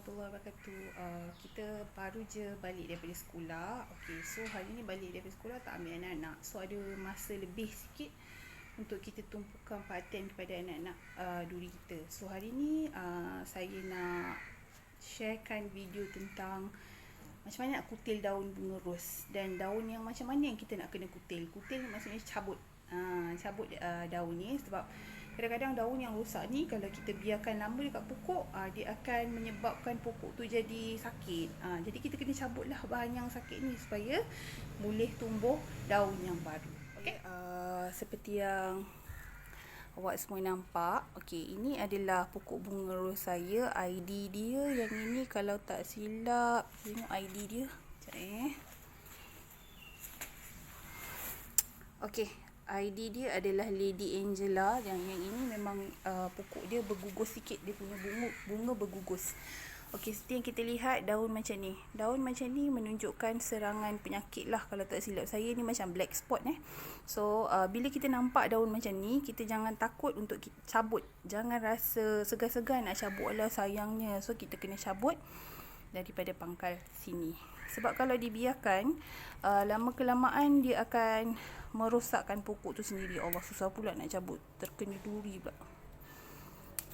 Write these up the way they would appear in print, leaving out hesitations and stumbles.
warahmatullahi wabarakatuh. Kita baru je balik daripada sekolah. Okay, so hari ni balik daripada sekolah tak ambil anak-anak. So ada masa lebih sikit untuk kita tumpukan perhatian kepada anak-anak duri kita. So hari ni saya nak sharekan video tentang macam mana nak kutil daun bunga ros. Dan daun yang macam mana yang kita nak kena kutil. Kutil maksudnya cabut. Cabut daun ni, sebab kadang-kadang daun yang rosak ni kalau kita biarkan lama dekat pokok, dia akan menyebabkan pokok tu jadi sakit. Jadi kita kena cabutlah bahan yang sakit ni supaya boleh tumbuh daun yang baru. Okay, seperti yang awak semua nampak, okay, ini adalah pokok bunga ros saya. ID dia yang ini kalau tak silap, tengok ID dia. Sekejap okay, ID dia adalah Lady Angela. Yang ini memang pokok dia bergugus sikit, dia punya bunga bergugus. Okey, seperti yang kita lihat daun macam ni. Daun macam ni menunjukkan serangan penyakit lah kalau tak silap saya, ni macam black spot So bila kita nampak daun macam ni, kita jangan takut untuk kita cabut. Jangan rasa segan-segan nak cabut, alah sayangnya. So kita kena cabut daripada pangkal sini. Sebab kalau dibiarkan, lama kelamaan dia akan merosakkan pokok tu sendiri. Allah, susah pula nak cabut, terkena duri pula.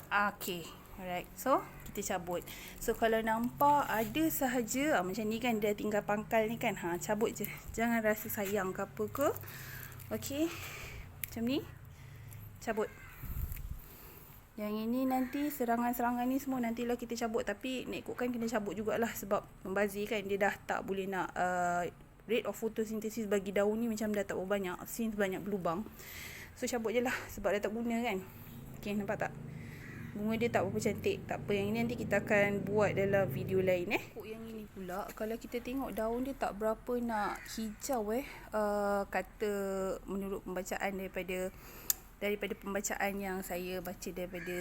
Okay, alright. So kita cabut. So kalau nampak ada sahaja macam ni kan, dia tinggal pangkal ni kan, cabut je. Jangan rasa sayang ke apa ke. Okay, macam ni, cabut. Yang ini nanti serangan-serangan ni semua nantilah kita cabut. Tapi nak ikutkan kena cabut jugalah, sebab membazir kan, dia dah tak boleh nak rate of photosynthesis bagi daun ni macam dah tak berbanyak, since banyak berlubang. So cabut je lah, sebab dah tak guna kan. Okay, nampak tak? Bunga dia tak berapa cantik. Tak apa, yang ini nanti kita akan buat dalam video lain. Pokok yang ini pula, kalau kita tengok daun dia tak berapa nak hijau kata menurut pembacaan daripada pembacaan yang saya baca daripada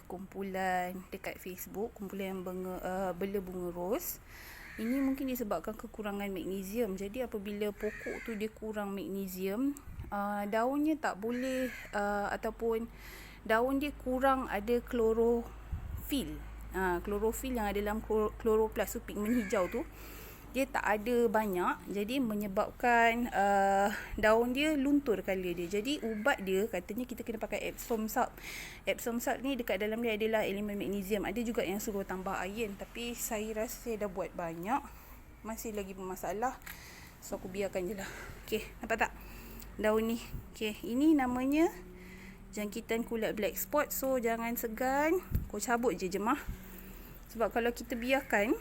kumpulan dekat Facebook, kumpulan yang bela bunga ros. Ini mungkin disebabkan kekurangan magnesium. Jadi apabila pokok tu dia kurang magnesium, daunnya tak boleh ataupun daun dia kurang ada klorofil. Klorofil yang ada dalam kloroplast tu, pigmen hijau tu, dia tak ada banyak. Jadi menyebabkan daun dia luntur colour dia. Jadi ubat dia katanya kita kena pakai Epsom salt. Epsom salt ni dekat dalam dia adalah elemen magnesium. Ada juga yang suruh tambah iron, tapi saya rasa saya dah buat banyak, masih lagi bermasalah. So aku biarkan je lah. Okay, nampak tak daun ni? Okay, ini namanya jangkitan kulat black spot. So jangan segan, kau cabut je jemaah. Sebab kalau kita biarkan,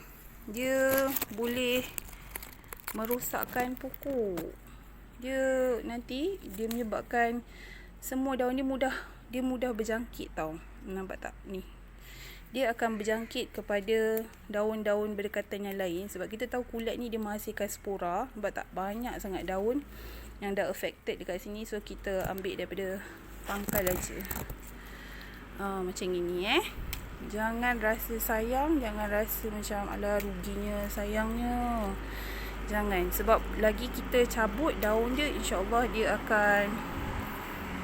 dia boleh merosakkan pokok. Dia nanti dia menyebabkan semua daun dia mudah berjangkit tau. Nampak tak ni? Dia akan berjangkit kepada daun-daun berdekatan yang lain. Sebab kita tahu kulat ni dia menghasilkan spora. Nampak tak? Banyak sangat daun yang dah affected dekat sini. So kita ambil daripada pangkal aja. Macam ini Jangan rasa sayang, jangan rasa macam alah ruginya, sayangnya. Jangan, sebab lagi kita cabut daun dia, insya-Allah dia akan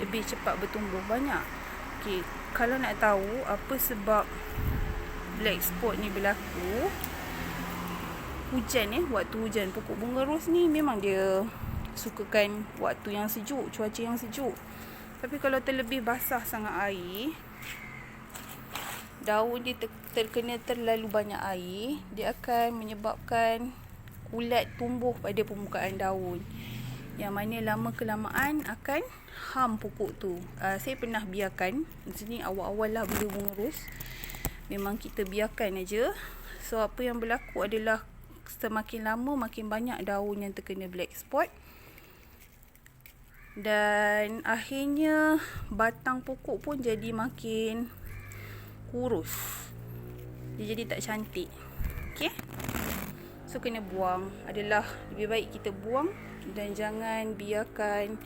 lebih cepat bertumbuh banyak. Okey, kalau nak tahu apa sebab black spot ni berlaku, hujan waktu hujan. Pokok bunga ros ni memang dia sukakan waktu yang sejuk, cuaca yang sejuk. Tapi kalau terlebih basah sangat air, daun dia terkena terlalu banyak air, dia akan menyebabkan kulat tumbuh pada permukaan daun, yang mana lama kelamaan akan harm pokok tu. Saya pernah biarkan di sini awal-awal lah bila bunga ros, memang kita biarkan aja. So apa yang berlaku adalah semakin lama makin banyak daun yang terkena black spot. Dan akhirnya batang pokok pun jadi makin kurus. Dia jadi tak cantik. Okay, so kena buang. Adalah lebih baik kita buang. Dan jangan biarkan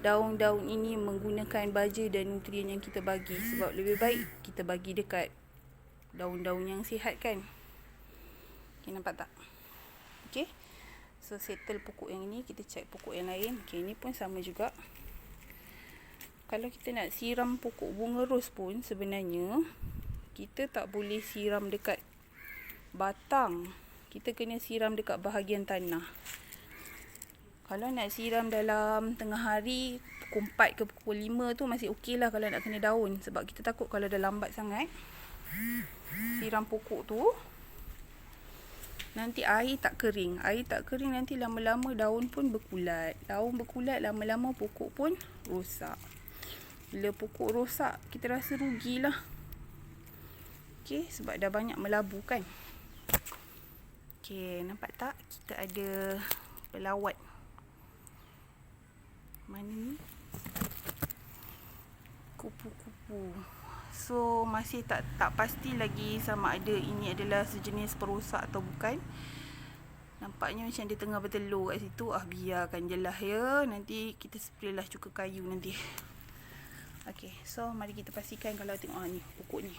daun-daun ini menggunakan baja dan nutrien yang kita bagi. Sebab lebih baik kita bagi dekat daun-daun yang sihat kan. Okay, nampak tak? Okay, so settle pokok yang ini, kita check pokok yang lain. Okay, ini pun sama juga. Kalau kita nak siram pokok bunga ros pun sebenarnya kita tak boleh siram dekat batang, kita kena siram dekat bahagian tanah. Kalau nak siram dalam tengah hari, pukul 4 ke pukul 5 tu masih okey lah kalau nak kena daun. Sebab kita takut kalau dah lambat sangat, siram pokok tu, nanti air tak kering. Air tak kering nanti lama-lama daun pun berkulat. Daun berkulat, lama-lama pokok pun rosak. Bila pokok rosak, kita rasa rugilah. Okey, sebab dah banyak melabu kan. Okey, nampak tak? Kita ada pelawat. Mana ni? Kupu-kupu. So, masih tak pasti lagi sama ada ini adalah sejenis perosak atau bukan. Nampaknya macam dia tengah bertelur kat situ. Biarkan je lah ya. Nanti kita spray lah cuka kayu nanti. Okey, so mari kita pastikan kalau tengok ni, pokok ni.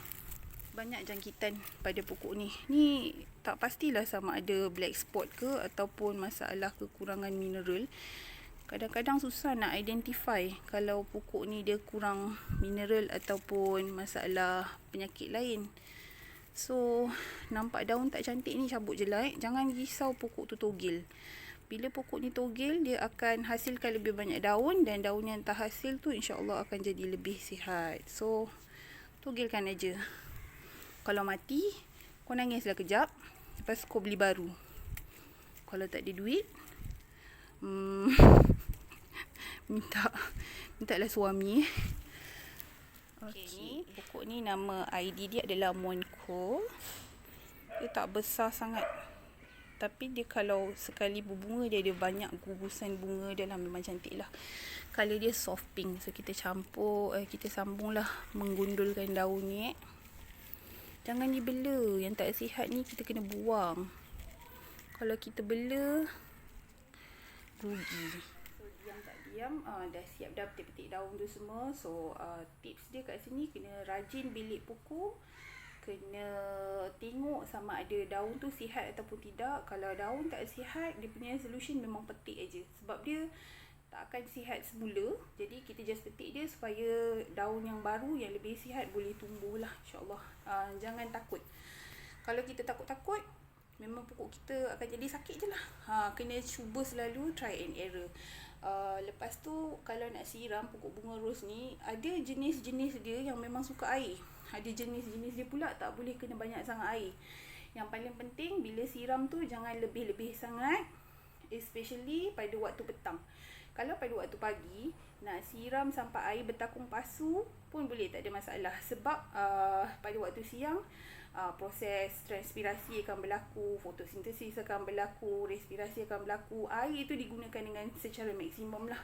Banyak jangkitan pada pokok ni. Ni tak pastilah sama ada black spot ke ataupun masalah kekurangan mineral. Kadang-kadang susah nak identify kalau pokok ni dia kurang mineral ataupun masalah penyakit lain. So, nampak daun tak cantik ni, cabut je lah. Jangan risau pokok tu togel. Bila pokok ni togel, dia akan hasilkan lebih banyak daun dan daun yang tak hasil tu insya-Allah akan jadi lebih sihat. So, togelkan aja. Kalau mati, kau nangislah kejap. Lepas kau beli baru. Kalau tak ada duit, mintalah suami. Okey, pokok ni nama ID dia adalah Monko. Dia tak besar sangat. Tapi dia kalau sekali berbunga, dia ada banyak gugusan bunga dalam, memang cantik lah. Color dia soft pink. So kita kita sambunglah menggundulkan daun ni. Jangan dibela. Yang tak sihat ni kita kena buang. Kalau kita bela, rugi. So diam tak diam, dah siap dah petik-petik daun tu semua. So tips dia kat sini, kena rajin bilik pokok. Kena tengok sama ada daun tu sihat ataupun tidak. Kalau daun tak sihat, dia punya solution memang petik aja. Sebab dia tak akan sihat semula. Jadi kita just petik dia supaya daun yang baru yang lebih sihat boleh tumbuh lah, insyaAllah. Jangan takut. Kalau kita takut-takut, memang pokok kita akan jadi sakit je lah. Kena cuba selalu try and error. Lepas tu kalau nak siram pokok bunga ros ni, ada jenis-jenis dia yang memang suka air. Ada jenis-jenis dia pula tak boleh kena banyak sangat air. Yang paling penting bila siram tu jangan lebih-lebih sangat, especially pada waktu petang. Kalau pada waktu pagi nak siram sampai air bertakung pasu pun boleh, tak ada masalah. Sebab pada waktu siang proses transpirasi akan berlaku, fotosintesis akan berlaku, respirasi akan berlaku. Air itu digunakan dengan secara maksimum lah.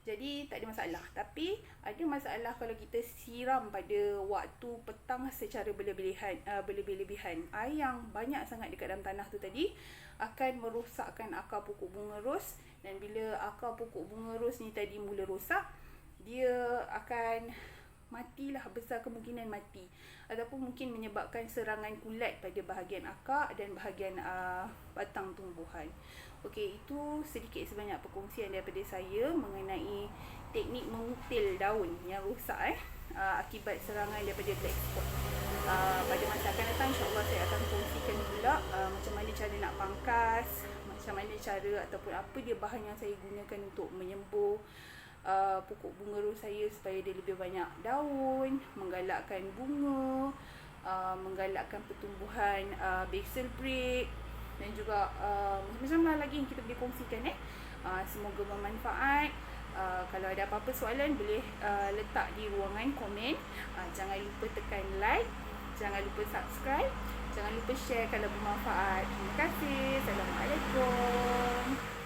Jadi tak ada masalah. Tapi ada masalah kalau kita siram pada waktu petang secara berlebih-lebihan. Air yang banyak sangat dekat dalam tanah tu tadi akan merosakkan akar pokok bunga ros. Dan bila akar pokok bunga ros ni tadi mula rosak, dia akan matilah, besar kemungkinan mati. Ataupun mungkin menyebabkan serangan kulat pada bahagian akar dan bahagian batang tumbuhan. Okey, itu sedikit sebanyak perkongsian daripada saya mengenai teknik mengutil daun yang rosak akibat serangan daripada black spot. Pada masa akan datang insya-Allah saya akan kongsikan pula macam mana cara nak pangkas, macam mana cara ataupun apa dia bahan yang saya gunakan untuk menyembuh pokok bunga ros saya supaya dia lebih banyak daun, menggalakkan bunga, menggalakkan pertumbuhan basil break dan juga macam-macam lagi yang kita boleh kongsikan. Semoga bermanfaat. Kalau ada apa-apa soalan boleh letak di ruangan komen. Jangan lupa tekan like, jangan lupa subscribe, jangan lupa share kalau bermanfaat. Terima kasih. Assalamualaikum.